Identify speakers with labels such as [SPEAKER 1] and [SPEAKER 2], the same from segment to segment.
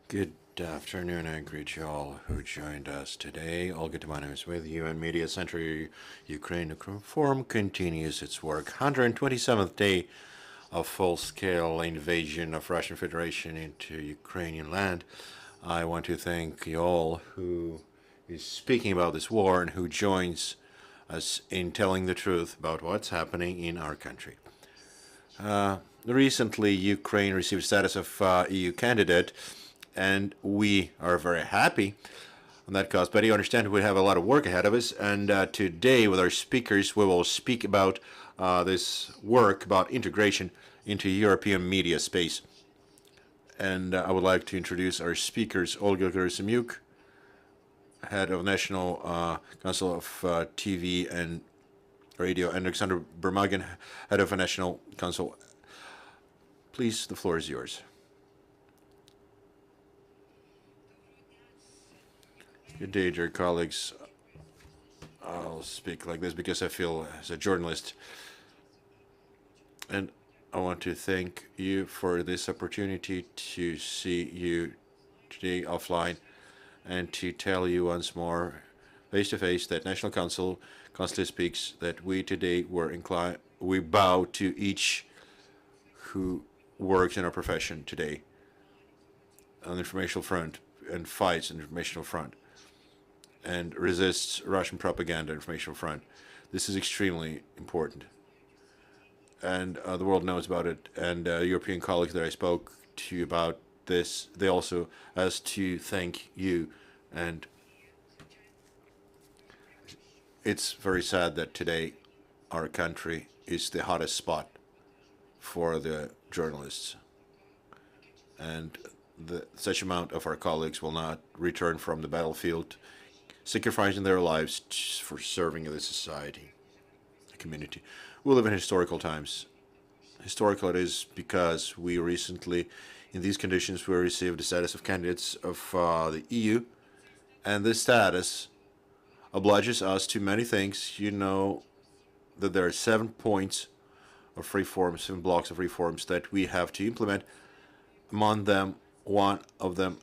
[SPEAKER 1] Good afternoon. I greet you all who joined us today. Olga is with you, and Media Center Ukraine Ukrinform continues its work. 127th day of full-scale invasion of Russian Federation into Ukrainian land. I want to thank you all who is speaking about this war and who joins us in telling the truth about what's happening in our country. Recently, Ukraine received status of EU candidate, and we are very happy on that cause. But you understand we have a lot of work ahead of us, and today with our speakers, we will speak about this work about integration into European media space. And I would like to introduce our speakers: Olga Herasimyuk, head of National Council of TV and Radio, and Oleksandr Burmahin, head of a National Council. Please, the floor is yours. Good day, dear colleagues. I'll speak like this because I feel as a journalist. And I want to thank you for this opportunity to see you today offline and to tell you once more, face to face, that National Council constantly speaks that we today we bow to each who works in our profession today on the informational front and fights on the informational front and resists Russian propaganda on the informational front. This is extremely important. And the world knows about it. And European colleagues that I spoke to about this, they also asked to thank you. And it's very sad that today our country is the hottest spot for the journalists. And such amount of our colleagues will not return from the battlefield, sacrificing their lives for serving the society, the community. We live in historical times. Historical it is because we recently, in these conditions, we received the status of candidates of the EU, and this status obliges us to many things. You know that there are 7 points of reforms, 7 blocks of reforms that we have to implement. Among them, one of them,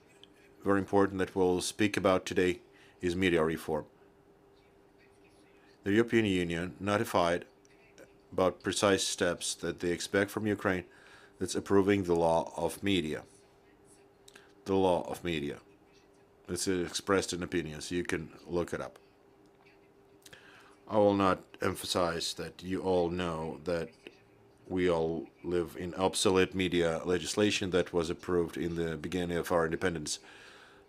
[SPEAKER 1] very important, that we'll speak about today is media reform. The European Union notified about precise steps that they expect from Ukraine that's approving the law of media. The law of media. It's expressed in opinions. You can look it up. I will not emphasize that you all know that we all live in obsolete media legislation that was approved in the beginning of our independence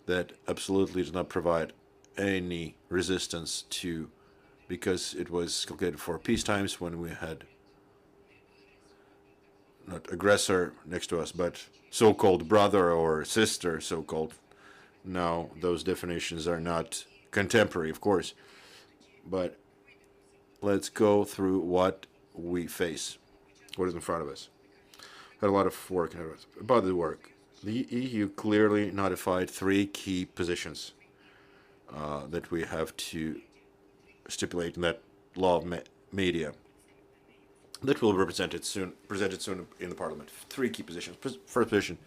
[SPEAKER 1] that absolutely does not provide any resistance to, because it was calculated for peace times when we had not aggressor next to us, but so-called brother or sister, so-called. Now, those definitions are not contemporary, of course, but let's go through what we face, what is in front of us. Had a lot of work about the work. The EU clearly notified 3 key positions that we have to stipulate in that law of media that will be presented soon in the parliament. 3 key positions. First position: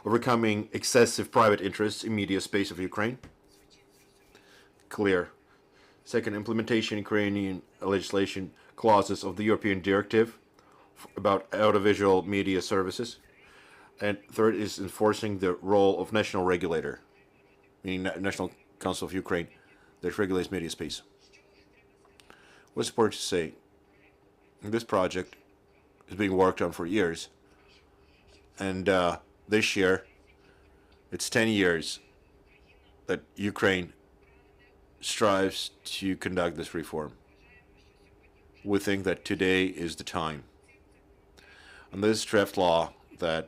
[SPEAKER 1] overcoming excessive private interests in media space of Ukraine. Clear. Second, implementation Ukrainian legislation clauses of the European directive about audiovisual media services. And third is enforcing the role of national regulator, meaning National Council of Ukraine, that regulates media space. What's important to say? This project is being worked on for years, and this year, it's 10 years that Ukraine strives to conduct this reform. We think that today is the time. And this draft law that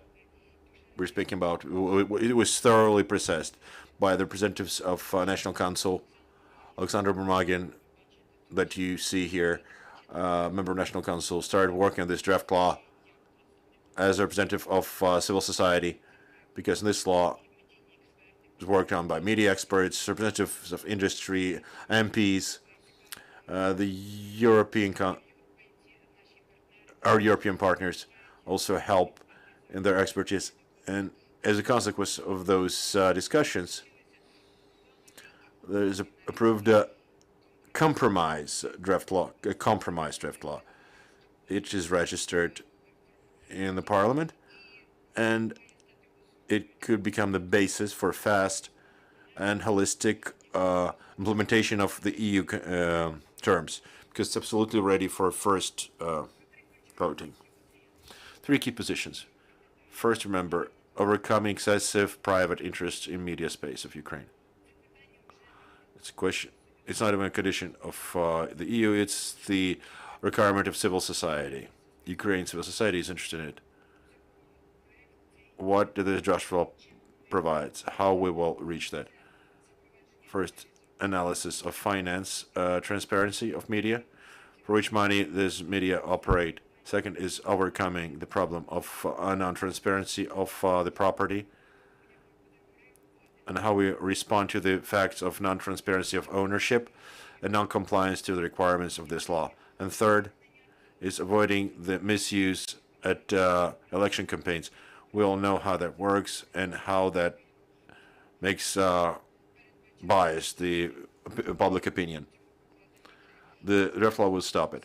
[SPEAKER 1] we're speaking about, it was thoroughly processed by the representatives of National Council, Oleksandr Burmahin, that you see here, member of National Council, started working on this draft law as a representative of civil society, because this law is worked on by media experts, representatives of industry, MPs, the our European partners also help in their expertise, and as a consequence of those discussions, there is approved a compromise draft law, It is registered in the parliament, and it could become the basis for fast and holistic implementation of the EU terms, because it's absolutely ready for first voting. 3 key positions. First, remember, overcoming excessive private interests in media space of Ukraine. It's a question. It's not even a condition of the EU. It's the requirement of civil society. Ukraine civil society is interested in it. What this draft law provides, how we will reach that. First, analysis of finance transparency of media, for which money this media operate. Second is overcoming the problem of non-transparency of the property, and how we respond to the facts of non-transparency of ownership and non-compliance to the requirements of this law. And third is avoiding the misuse at election campaigns. We all know how that works and how that makes biased the public opinion. The draft law will stop it.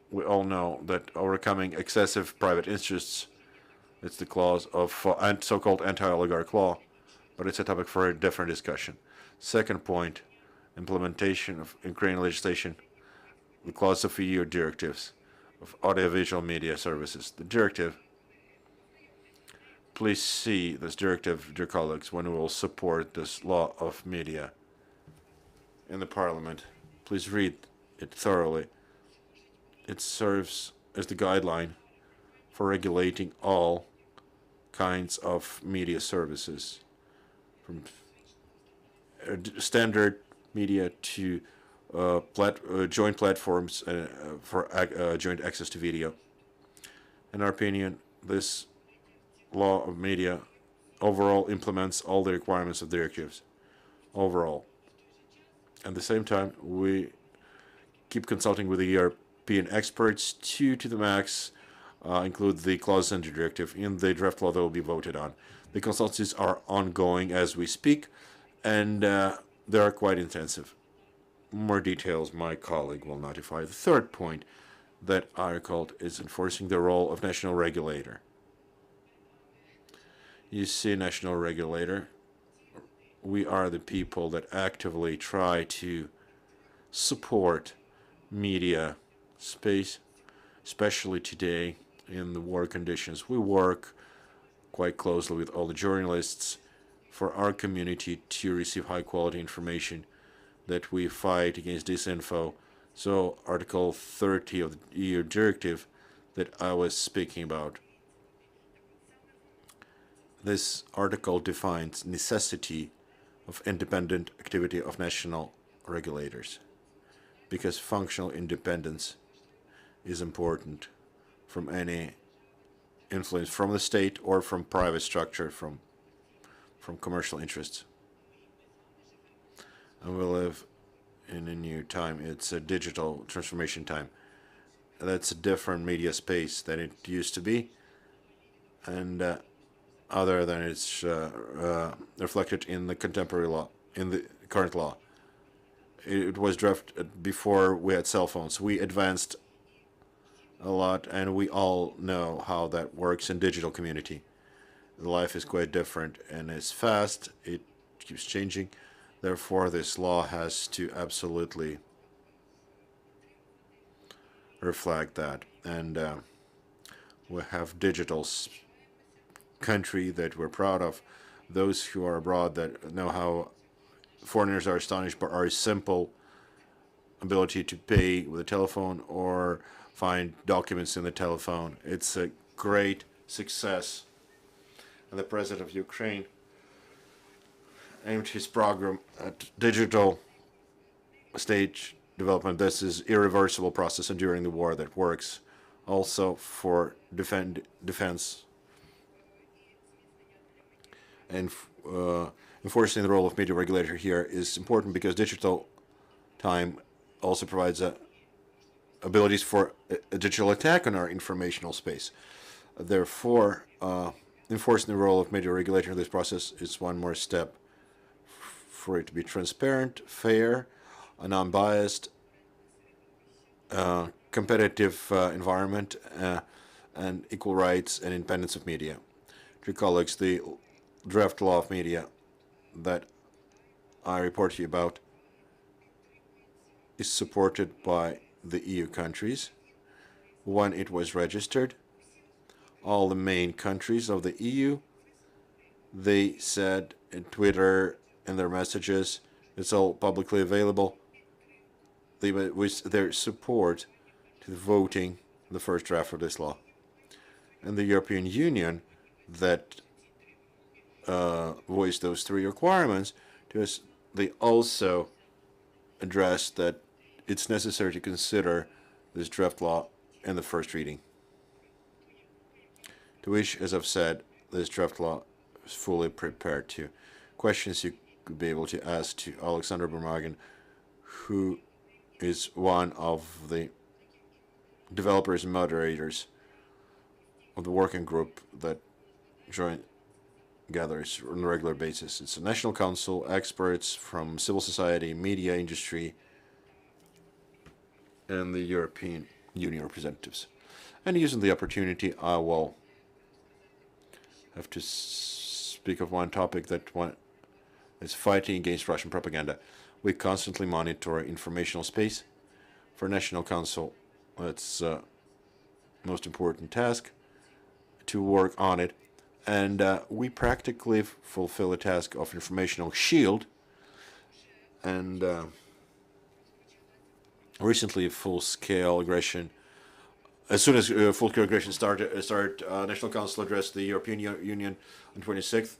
[SPEAKER 1] We all know that overcoming excessive private interests, it's the clause of so-called anti-oligarch law, but it's a topic for a different discussion. Second point, implementation of Ukrainian legislation, the clause of EU directives of audiovisual media services. The directive, please see this directive, dear colleagues, when we will support this law of media in the parliament. Please read it thoroughly. It serves as the guideline for regulating all kinds of media services, from standard media to joint platforms for joint access to video. In our opinion, this law of media overall implements all the requirements of the directives overall. At the same time, we keep consulting with the European experts to the max, include the clause in the directive in the draft law that will be voted on. The consultancies are ongoing as we speak, and they are quite intensive. More details my colleague will notify. The third point that I recalled is enforcing the role of national regulator. You see, national regulator, we are the people that actively try to support media space, especially today in the war conditions. We work quite closely with all the journalists for our community to receive high quality information, that we fight against disinfo. So Article 30 of the EU directive that I was speaking about, this article defines necessity of independent activity of national regulators, because functional independence is important from any influence from the state or from private structure, from commercial interests. And we live in a new time. It's a digital transformation time. That's a different media space than it used to be, and other than it's reflected in the contemporary law, in the current law. It was drafted before we had cell phones. We advanced a lot, and we all know how that works in digital community. Life is quite different, and it's fast. It keeps changing. Therefore, this law has to absolutely reflect that. And we have digital country that we're proud of. Those who are abroad that know how foreigners are astonished by our simple ability to pay with a telephone or find documents in the telephone. It's a great success. And the president of Ukraine aimed his program at digital stage development. This is irreversible process enduring the war that works also for defense and enforcing the role of media regulator here is important, because digital time also provides abilities for a digital attack on our informational space. Therefore, enforcing the role of media regulator in this process is one more step for it to be transparent, fair, a non-biased, competitive environment, and equal rights and independence of media. Dear colleagues, the draft law of media that I report to you about is supported by the EU countries. When it was registered, all the main countries of the EU, they said in Twitter, in their messages, it's all publicly available, with their support to the voting the first draft of this law. And the European Union that voiced those three requirements to us, they also addressed that it's necessary to consider this draft law in the first reading. To which, as I've said, this draft law is fully prepared to. Questions you could be able to ask to Oleksandr Burmahin, who is one of the developers and moderators of the working group that gathers on a regular basis. It's a national council, experts from civil society, media industry, and the European Union representatives. And using the opportunity, I will have to speak of one topic that is fighting against Russian propaganda. We constantly monitor informational space. For National Council, it's most important task to work on it. And we practically fulfill the task of informational shield. And recently, full-scale aggression. As soon as full-scale aggression started, National Council addressed the European Union on 26th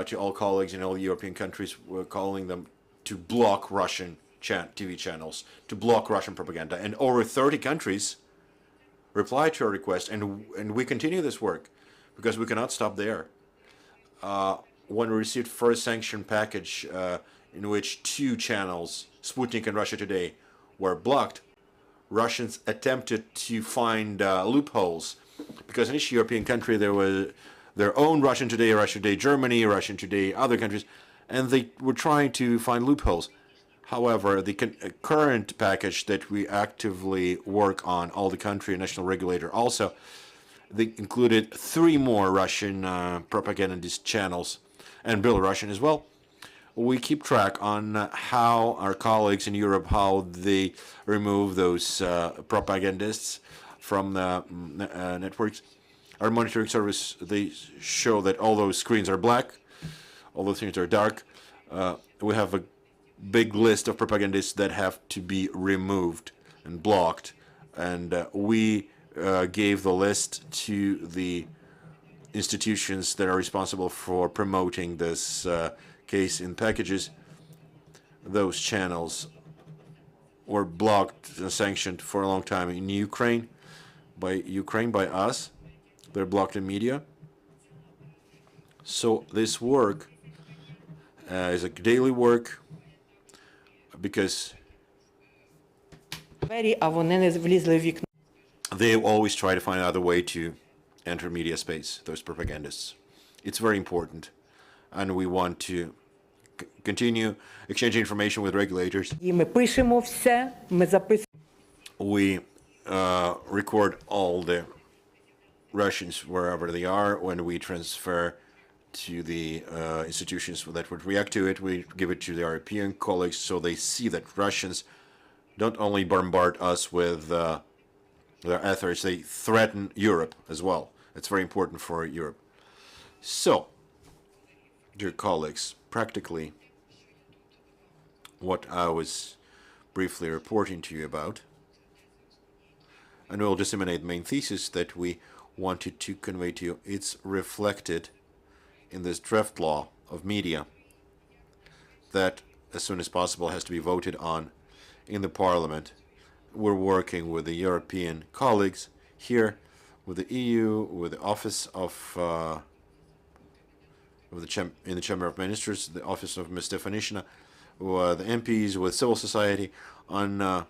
[SPEAKER 1] to all colleagues in all the European countries. We're calling them to block Russian TV channels, to block Russian propaganda. And over 30 countries replied to our request, and we continue this work because we cannot stop there. When we received first sanction package in which 2 channels, Sputnik and Russia Today, were blocked, Russians attempted to find loopholes, because in each European country there was their own Russian Today Germany, Russian Today other countries, and they were trying to find loopholes. However, the current package that we actively work on, all the country and national regulator also, they included 3 more Russian propagandist channels, and Belarusian as well. We keep track on how our colleagues in Europe, how they remove those propagandists from the networks. Our monitoring service, they show that all those screens are black, all those screens are dark. We have a big list of propagandists that have to be removed and blocked, and we gave the list to the institutions that are responsible for promoting this case in packages. Those channels were blocked and sanctioned for a long time in Ukraine by us. They're blocked in media. So this work is a daily work because they always try to find another way to enter media space, those propagandists. It's very important, and we want to continue exchanging information with regulators. We record all the Russians wherever they are. When we transfer to the institutions that would react to it, we give it to the European colleagues so they see that Russians don't only bombard us with their efforts, they threaten Europe as well. It's very important for Europe. So, dear colleagues, practically what I was briefly reporting to you about, and we'll disseminate the main thesis that we wanted to convey to you. It's reflected in this draft law of media that as soon as possible has to be voted on in the Parliament. We're working with the European colleagues here, with the EU, with the Office of in the Chamber of Ministers, the Office of Ms. Stefanishina, with the MPs, with civil society. On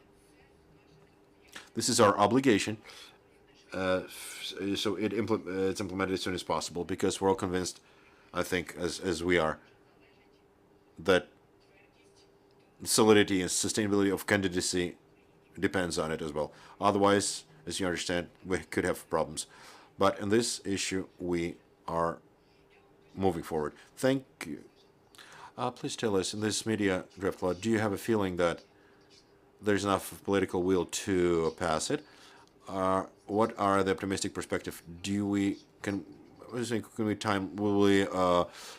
[SPEAKER 1] this is our obligation, so it's implemented as soon as possible, because we're all convinced, I think, as we are, that solidity and sustainability of candidacy depends on it as well. Otherwise, as you understand, we could have problems. But in this issue, we are moving forward. Thank you. Please tell us, in this media draft law, do you have a feeling that there's enough political will to pass it? What are the optimistic perspective? Will we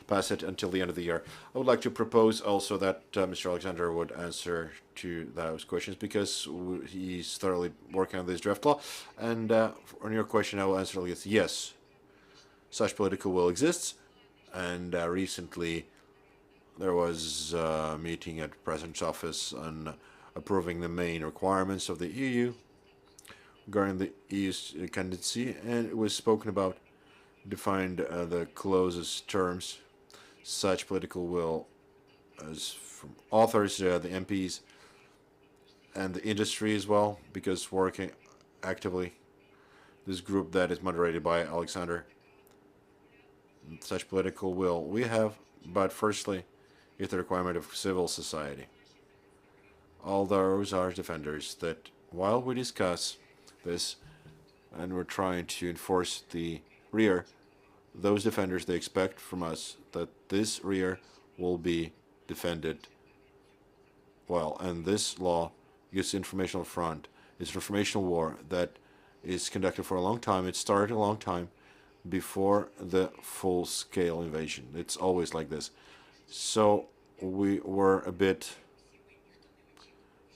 [SPEAKER 1] pass it until the end of the year? I would like to propose also that Mr. Oleksandr would answer to those questions, because he's thoroughly working on this draft law. And on your question, I will answer with yes. Such political will exists, and recently there was a meeting at the President's office on approving the main requirements of the EU regarding the EU's candidacy, and it was spoken about, defined the closest terms. Such political will as from authors, the MPs, and the industry as well, because working actively, this group that is moderated by Oleksandr, such political will we have, but firstly, is the requirement of civil society. All those are defenders that, while we discuss this and we're trying to enforce the rear, those defenders, they expect from us that this rear will be defended well. And this law gives informational front. It's an informational war that is conducted for a long time. It started a long time before the full-scale invasion. It's always like this. So we were a bit...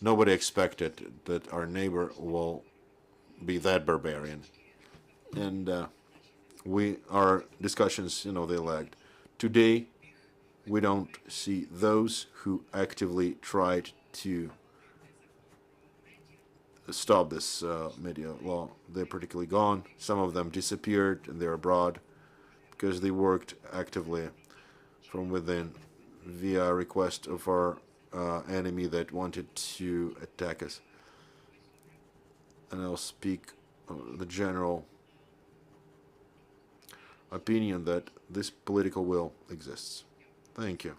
[SPEAKER 1] Nobody expected that our neighbor will be that barbarian. And our discussions, they lagged. Today, we don't see those who actively tried to stop this media law. They're particularly gone. Some of them disappeared and they're abroad because they worked actively from within via request of our enemy that wanted to attack us. And I'll speak the general opinion that this political will exists. Thank you.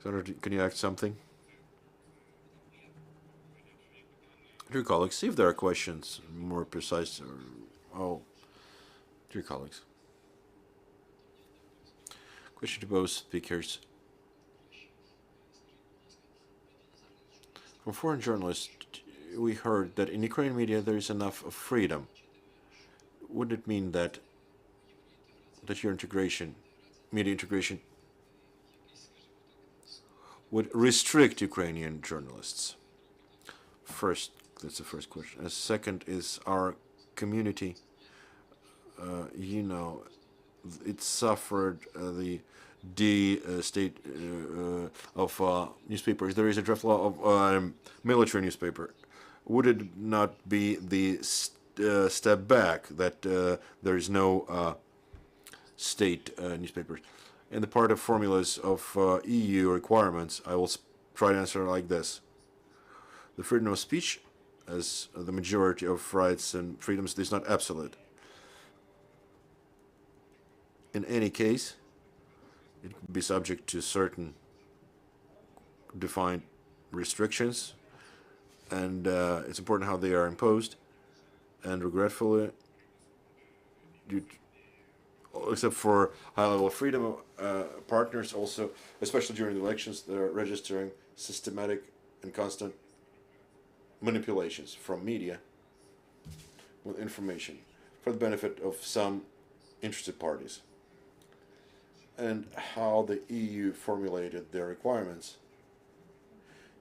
[SPEAKER 1] Senator, can you add something? Dear colleagues, see if there are questions more precise. Dear colleagues. Question to both speakers. From foreign journalists, we heard that in Ukrainian media there is enough of freedom. Would it mean that your integration, media integration, would restrict Ukrainian journalists? First, that's the first question. Second is our community. It suffered the state of newspapers. There is a draft law of military newspaper. Would it not be the step back that there is no state newspapers? In the part of formulas of EU requirements, I will try to answer like this. The freedom of speech, as the majority of rights and freedoms, is not absolute. In any case, it could be subject to certain defined restrictions, and it's important how they are imposed. And regretfully, except for high level of freedom, partners also, especially during the elections, they're registering systematic and constant manipulations from media with information for the benefit of some interested parties. And how the EU formulated their requirements,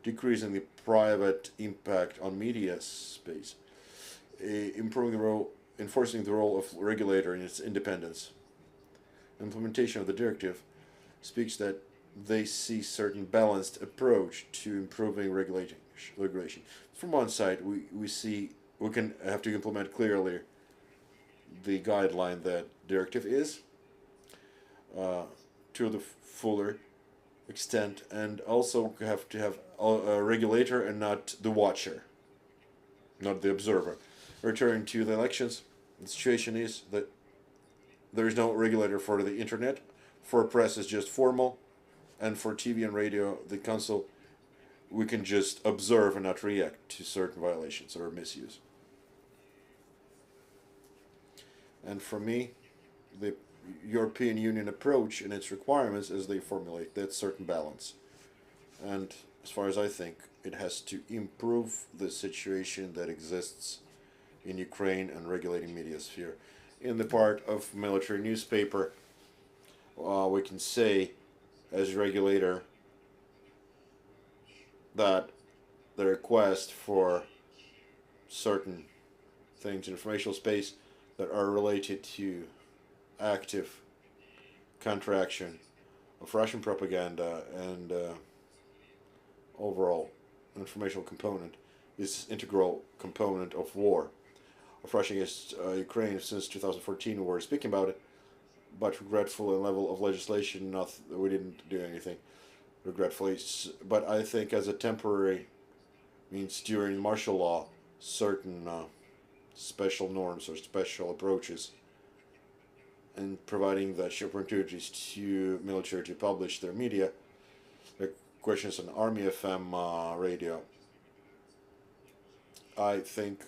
[SPEAKER 1] decreasing the private impact on media space, enforcing the role of regulator in its independence. Implementation of the directive speaks that they see certain balanced approach to improving regulation. From one side, we can have to implement clearly the guideline that directive is to the fuller extent, and also have to have a regulator and not the watcher, not the observer. Returning to the elections, the situation is that there is no regulator for the internet. For press, it's just formal, and for TV and radio, the council, we can just observe and not react to certain violations or misuse. And for me, the European Union approach and its requirements as they formulate that certain balance. And as far as I think, it has to improve the situation that exists in Ukraine and regulating media sphere. In the part of military newspaper, we can say, as regulator, that the request for certain things in informational space that are related to active counteraction of Russian propaganda and overall informational component is integral component of war of Russia against Ukraine since 2014. We were speaking about it, but regretful in level of legislation, we didn't do anything. Regretfully, but I think as a temporary means during martial law, certain special norms or special approaches, and providing the opportunities to military to publish their media. The questions on Army FM radio, I think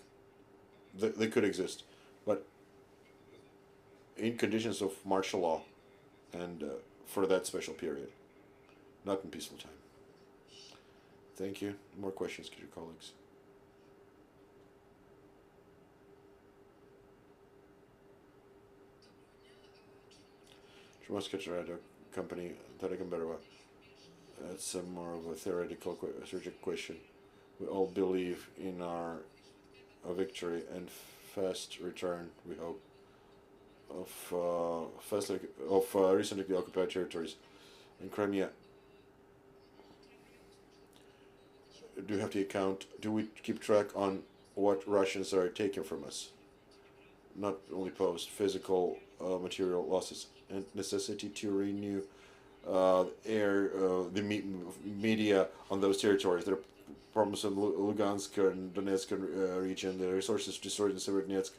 [SPEAKER 1] they could exist, but in conditions of martial law and for that special period, not in peaceful time. Thank you. More questions, dear colleagues? Radio company, Tarakamberova. It's more of a theoretical strategic question. We all believe in our victory and fast return, we hope, of recently occupied territories in Crimea. Do we have to account? Do we keep track on what Russians are taking from us? Not only post physical, material losses and necessity to renew the media on those territories. There are problems in Lugansk and Donetsk region. The resources destroyed in Severodonetsk.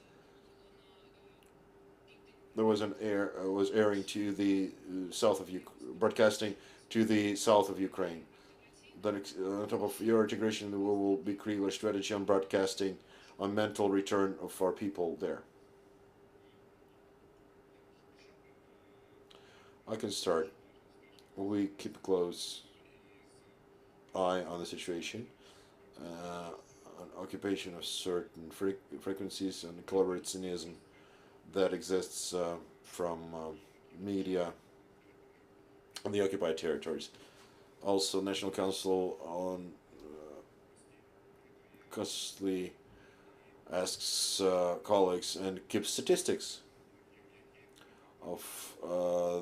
[SPEAKER 1] There was was airing to the south of broadcasting to the south of Ukraine. Then on top of your integration, we will be creating a strategy on broadcasting, on mental return of our people there. I can start. We keep a close eye on the situation, on occupation of certain frequencies and collaborationism that exists from media on the occupied territories. Also, National Council on constantly asks colleagues and keeps statistics of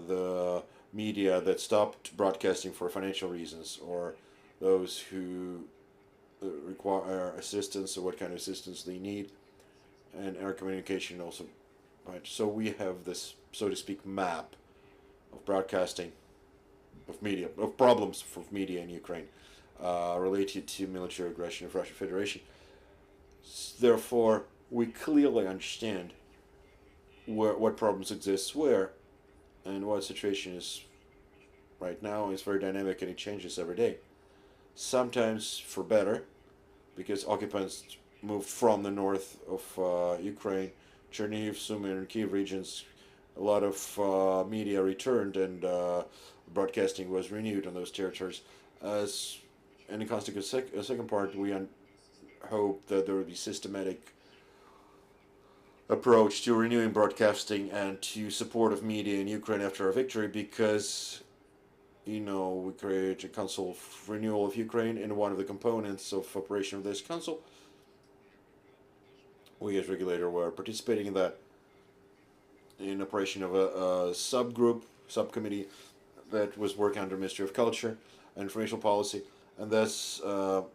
[SPEAKER 1] the media that stopped broadcasting for financial reasons, or those who require assistance, or what kind of assistance they need, and air communication also. Right, so we have this, so to speak, map of broadcasting, of media, of problems for media in Ukraine related to military aggression of Russian Federation. Therefore, we clearly understand what problems exist where, and what situation is right now. It's very dynamic and it changes every day. Sometimes for better, because occupants moved from the north of Ukraine, Chernihiv, Sumy, and Kiev regions. A lot of media returned, and broadcasting was renewed on those territories. As in the consequent second part, we hope that there will be systematic approach to renewing broadcasting and to support of media in Ukraine after our victory, because we create a council of renewal of Ukraine, and one of the components of operation of this council, we as regulator were participating in that, in operation of a subcommittee that was working under Ministry of Culture and Informational Policy, and this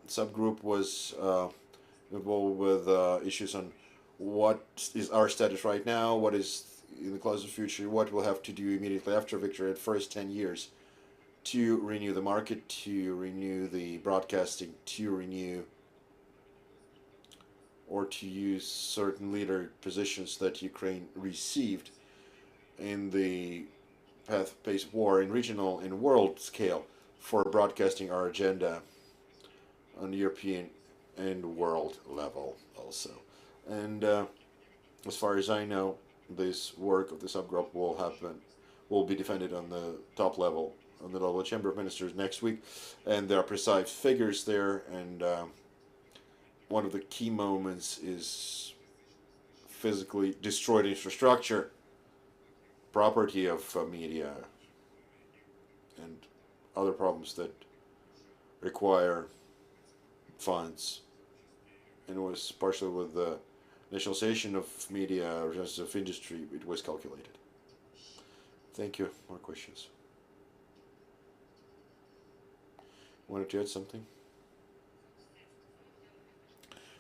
[SPEAKER 1] subgroup was involved with issues on what is our status right now, what is in the closest future, what we'll have to do immediately after victory at first 10 years to renew the market, to renew the broadcasting, to renew or to use certain leader positions that Ukraine received in the path-paced war in regional and world scale for broadcasting our agenda on European and world level also. And as far as I know, this work of the subgroup will be defended on the top level, on the level of Chamber of Ministers next week, and there are precise figures there, and one of the key moments is physically destroyed infrastructure, property of media, and other problems that require funds, and it was partially with the nationalization of media or just of industry, it was calculated. Thank you. More questions? Wanted to add something?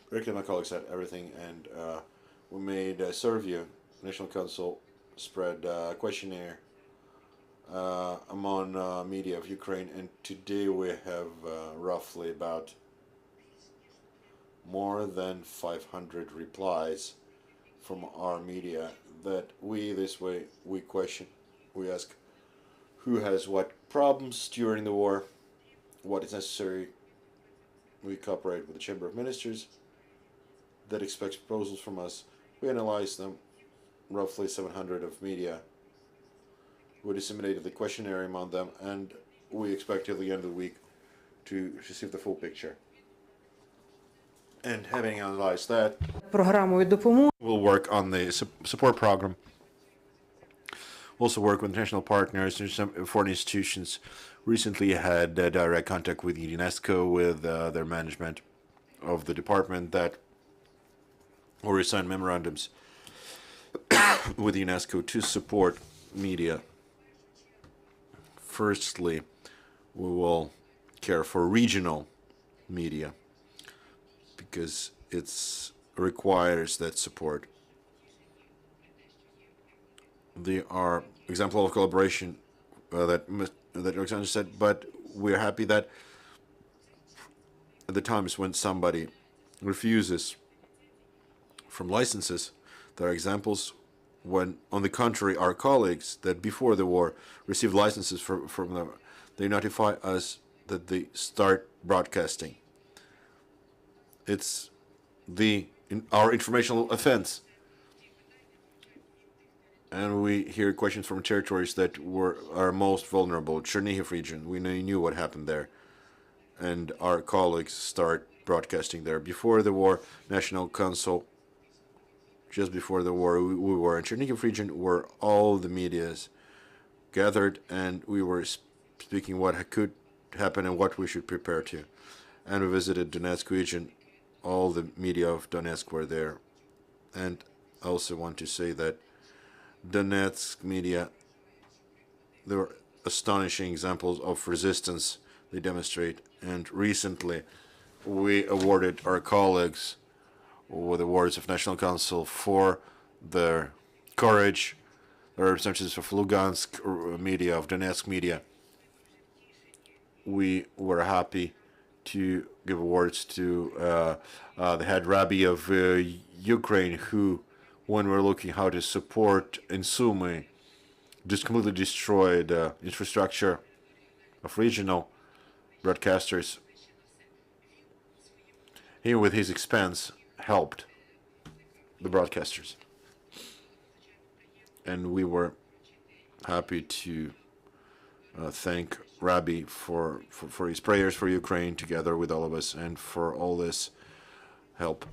[SPEAKER 1] Directly, my colleagues said everything, and we made a survey. National Council spread a questionnaire among media of Ukraine, and today we have roughly about more than 500 replies from our media that we question, we ask who has what problems during the war, what is necessary. We cooperate with the Chamber of Ministers that expects proposals from us. We analyze them, roughly 700 of media. We disseminated the questionnaire among them, and we expect till the end of the week to receive the full picture. And having analyzed that, we'll work on the support program. We'll also work with international partners and some foreign institutions. Recently had direct contact with UNESCO, with their management of the department that already signed memorandums with UNESCO to support media. Firstly, we will care for regional media because it requires that support. There are examples of collaboration that Oleksandr said, but we're happy that at the times when somebody refuses from licenses, there are examples when, on the contrary, our colleagues that before the war received licenses from them, they notify us that they start broadcasting. It's our informational offense. And we hear questions from territories that are most vulnerable. Chernihiv region, we knew what happened there. And our colleagues start broadcasting there. Before the war, National Council, just before the war, we were in Chernihiv region where all the medias gathered, and we were speaking what could happen and what we should prepare to. And we visited Donetsk region. All the media of Donetsk were there. And I also want to say that Donetsk media, there were astonishing examples of resistance they demonstrate. And recently, we awarded our colleagues with awards of National Council for their courage. There are representatives of Lugansk media, of Donetsk media. We were happy to give awards to the head rabbi of Ukraine, who, when we're looking how to support in Sumy, just completely destroyed infrastructure of regional broadcasters. He, with his expense, helped the broadcasters. And we were happy to thank Rabbi for his prayers for Ukraine together with all of us and for all this help.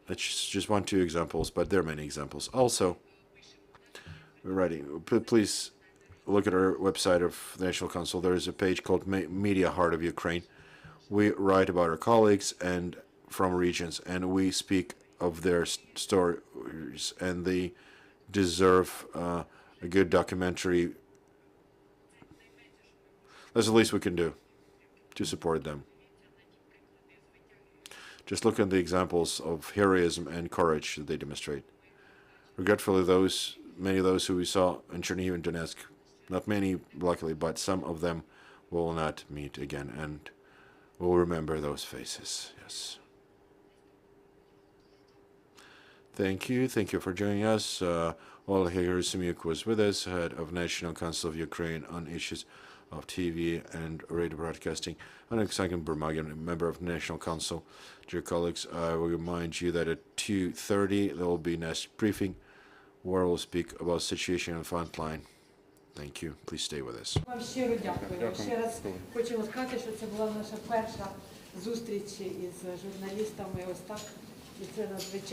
[SPEAKER 1] That's just one, two examples, but there are many examples. Also, we're writing. Please look at our website of the National Council. There is a page called Media Heart of Ukraine. We write about our colleagues and from regions, and we speak of their stories, and they deserve a good documentary. That's the least we can do to support them. Just look at the examples of heroism and courage that they demonstrate. Regretfully, many of those who we saw in Chernihiv and Donetsk, not many, luckily, but some of them will not meet again, and we'll remember those faces, yes. Thank you. Thank you for joining us. Olga Herasimyuk was with us, head of National Council of Ukraine on issues of TV and radio broadcasting. Oleksandr Burmahin, member of the National Council. Dear colleagues, I will remind you that at 2:30 there will be next briefing where we'll speak about situation on the front line. Thank you. Please stay with us.
[SPEAKER 2] Вам щиро дякую. Ще раз хочемо сказати, що це була наша перша зустріч із журналістами ось так. І це надзвичайно